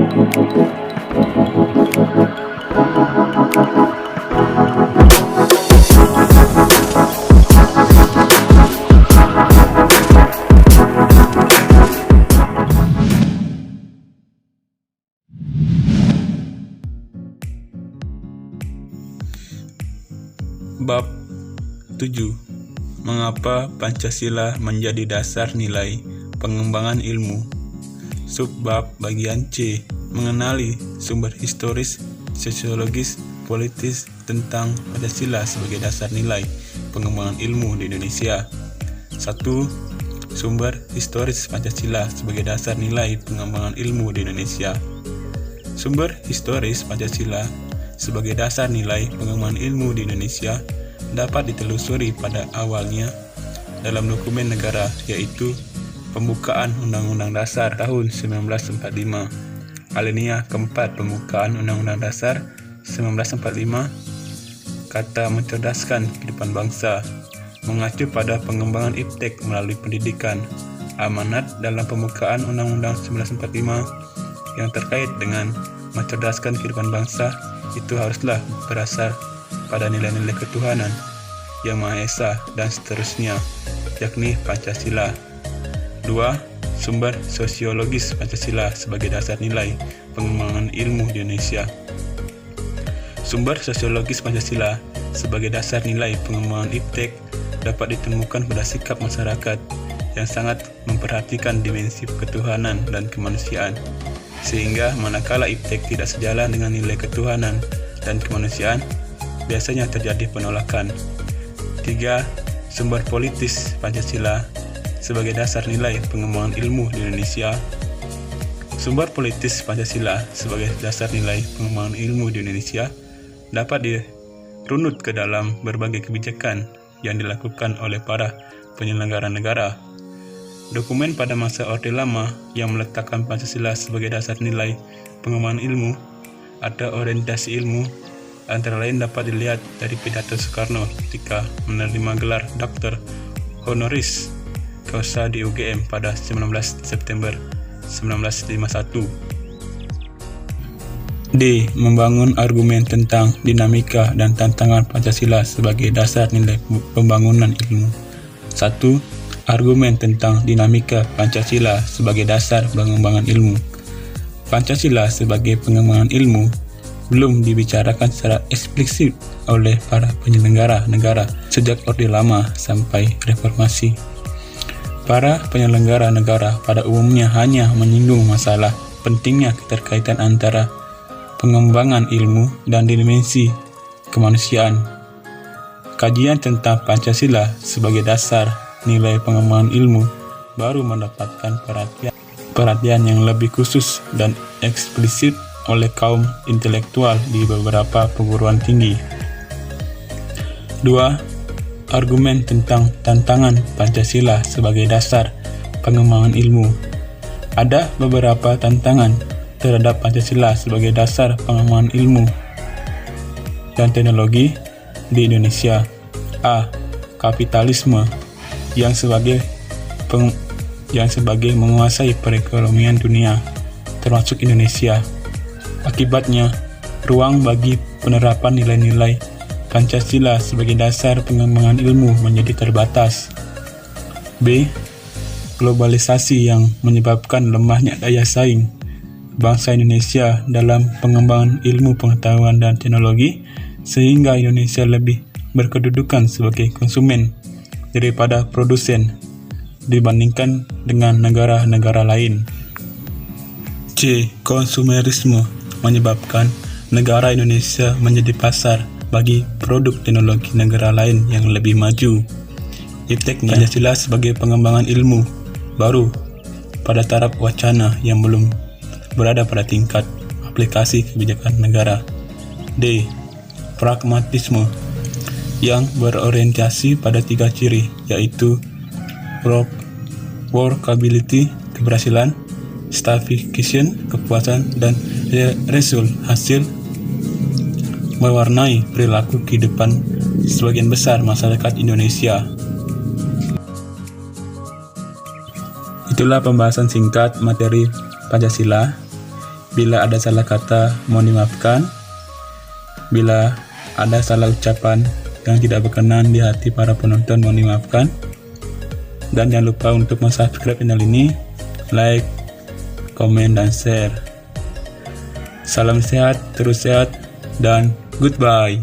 Bab 7. Mengapa Pancasila menjadi dasar nilai pengembangan ilmu? Subbab bagian C. Mengenali sumber historis, sosiologis, politis tentang Pancasila sebagai dasar nilai pengembangan ilmu di Indonesia. 1. Sumber historis Pancasila sebagai dasar nilai pengembangan ilmu di Indonesia. Sumber historis Pancasila sebagai dasar nilai pengembangan ilmu di Indonesia dapat ditelusuri pada awalnya dalam dokumen negara, yaitu Pembukaan Undang-Undang Dasar tahun 1945, alinea keempat Pembukaan Undang-Undang Dasar 1945, kata mencerdaskan kehidupan bangsa, mengacu pada pengembangan iptek melalui pendidikan. Amanat dalam Pembukaan Undang-Undang 1945 yang terkait dengan mencerdaskan kehidupan bangsa itu haruslah berasal pada nilai-nilai ketuhanan yang Maha Esa dan seterusnya, yakni Pancasila. 2. Sumber sosiologis Pancasila sebagai dasar nilai pengembangan ilmu di Indonesia. Sumber sosiologis Pancasila sebagai dasar nilai pengembangan iptek dapat ditemukan pada sikap masyarakat yang sangat memperhatikan dimensi ketuhanan dan kemanusiaan, sehingga manakala iptek tidak sejalan dengan nilai ketuhanan dan kemanusiaan, biasanya terjadi penolakan. 3. Sumber politis Pancasila sebagai dasar nilai pengembangan ilmu di Indonesia. Sumber politis Pancasila sebagai dasar nilai pengembangan ilmu di Indonesia dapat dirunut ke dalam berbagai kebijakan yang dilakukan oleh para penyelenggara negara. Dokumen pada masa Orde Lama yang meletakkan Pancasila sebagai dasar nilai pengembangan ilmu ada orientasi ilmu, antara lain dapat dilihat dari pidato Soekarno ketika menerima gelar Doktor Honoris Causa di UGM pada 19 September 1951. D. Membangun argumen tentang dinamika dan tantangan Pancasila sebagai dasar nilai pembangunan ilmu. 1. Argumen tentang dinamika Pancasila sebagai dasar pengembangan ilmu. Pancasila sebagai pengembangan ilmu belum dibicarakan secara eksplisit oleh para penyelenggara negara sejak Orde Lama sampai Reformasi. Para penyelenggara negara pada umumnya hanya menyinggung masalah pentingnya keterkaitan antara pengembangan ilmu dan dimensi kemanusiaan. Kajian tentang Pancasila sebagai dasar nilai pengembangan ilmu baru mendapatkan perhatian yang lebih khusus dan eksplisit oleh kaum intelektual di beberapa perguruan tinggi. 2. Argumen tentang tantangan Pancasila sebagai dasar pengembangan ilmu. Ada beberapa tantangan terhadap Pancasila sebagai dasar pengembangan ilmu dan teknologi di Indonesia. A. Kapitalisme yang sebagai menguasai perekonomian dunia, termasuk Indonesia. Akibatnya, ruang bagi penerapan nilai-nilai Pancasila sebagai dasar pengembangan ilmu menjadi terbatas. B. Globalisasi yang menyebabkan lemahnya daya saing bangsa Indonesia dalam pengembangan ilmu pengetahuan dan teknologi, sehingga Indonesia lebih berkedudukan sebagai konsumen daripada produsen dibandingkan dengan negara-negara lain. C. Konsumerisme menyebabkan negara Indonesia menjadi pasar bagi produk teknologi negara lain yang lebih maju. Ipteknya Pancasila sebagai pengembangan ilmu baru pada taraf wacana yang belum berada pada tingkat aplikasi kebijakan negara. D. Pragmatisme yang berorientasi pada 3 ciri, yaitu workability, keberhasilan, satisfaction, kepuasan, dan result, hasil, mewarnai perilaku kehidupan sebagian besar masyarakat Indonesia. Itulah pembahasan singkat materi Pancasila Bila ada salah kata, mohon dimaafkan. Bila ada salah ucapan yang tidak berkenan di hati para penonton, mohon dimaafkan. Dan jangan lupa untuk subscribe channel ini, like, komen, dan share. Salam sehat, terus sehat, dan goodbye.